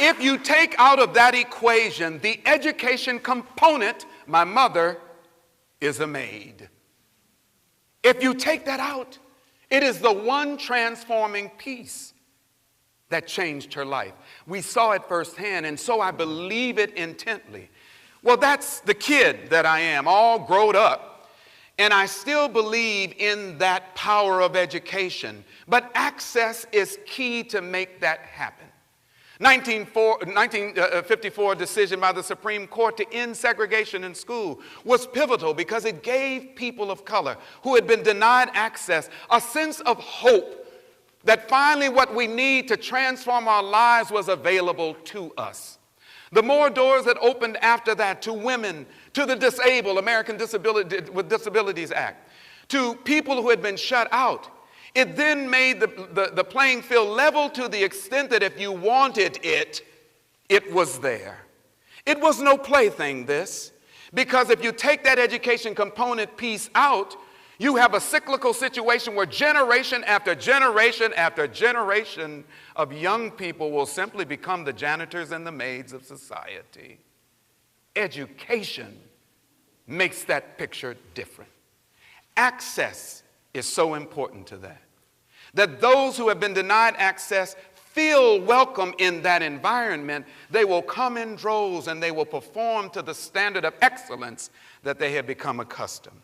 If you take out of that equation the education component, my mother is a maid. If you take that out, it is the one transforming piece that changed her life. We saw it firsthand, and so I believe it intently. Well, that's the kid that I am, all grown up, and I still believe in that power of education. But access is key to make that happen. 1954 decision by the Supreme Court to end segregation in school was pivotal because it gave people of color who had been denied access a sense of hope that finally what we need to transform our lives was available to us. The more doors that opened after that to women, to the disabled, American with Disabilities Act, to people who had been shut out, it then made the playing field level to the extent that if you wanted it, it was there. It was no plaything, this, because if you take that education component piece out, you have a cyclical situation where generation after generation after generation of young people will simply become the janitors and the maids of society. Education makes that picture different. Access is so important to that. That those who have been denied access feel welcome in that environment. They will come in droves and they will perform to the standard of excellence that they have become accustomed.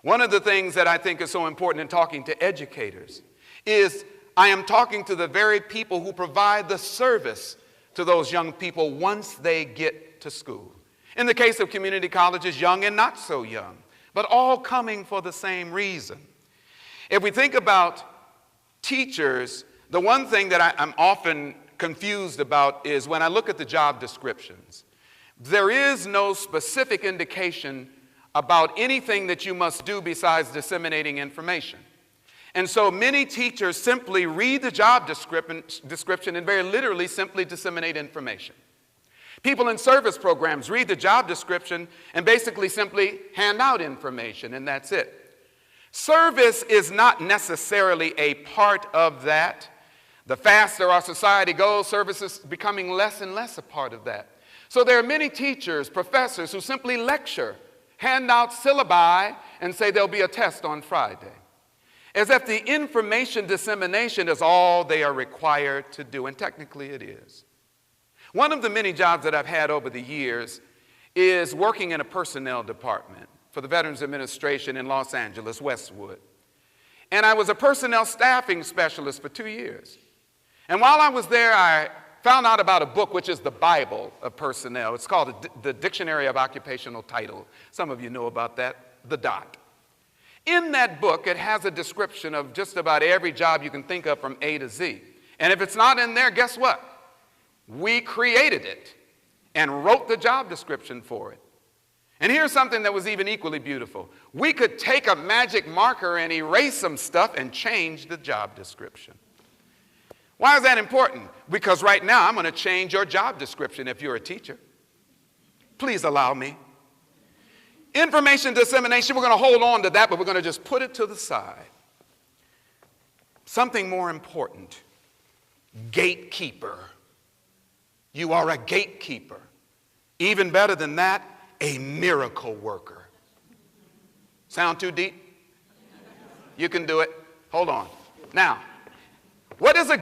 One of the things that I think is so important in talking to educators is I am talking to the very people who provide the service to those young people once they get to school. In the case of community colleges, young and not so young, but all coming for the same reason. If we think about teachers, the one thing that I'm often confused about is when I look at the job descriptions, there is no specific indication about anything that you must do besides disseminating information. And so many teachers simply read the job description and very literally simply disseminate information. People in service programs read the job description and basically simply hand out information, and that's it. Service is not necessarily a part of that. The faster our society goes, service is becoming less and less a part of that. So there are many teachers, professors who simply lecture, hand out syllabi, and say there'll be a test on Friday, as if the information dissemination is all they are required to do, and technically it is. One of the many jobs that I've had over the years is working in a personnel department for the Veterans Administration in Los Angeles, Westwood. And I was a personnel staffing specialist for 2 years. And while I was there, I found out about a book which is the Bible of personnel. It's called the Dictionary of Occupational Title. Some of you know about that, the DOT. In that book, it has a description of just about every job you can think of from A to Z. And if it's not in there, guess what? We created it and wrote the job description for it. And here's something that was even equally beautiful. We could take a magic marker and erase some stuff and change the job description. Why is that important? Because right now I'm going to change your job description if you're a teacher. Please allow me. Information dissemination, we're going to hold on to that, but we're going to just put it to the side. Something more important. Gatekeeper. You are a gatekeeper. Even better than that, a miracle worker. Sound too deep? You can do it. Hold on. Now, what is a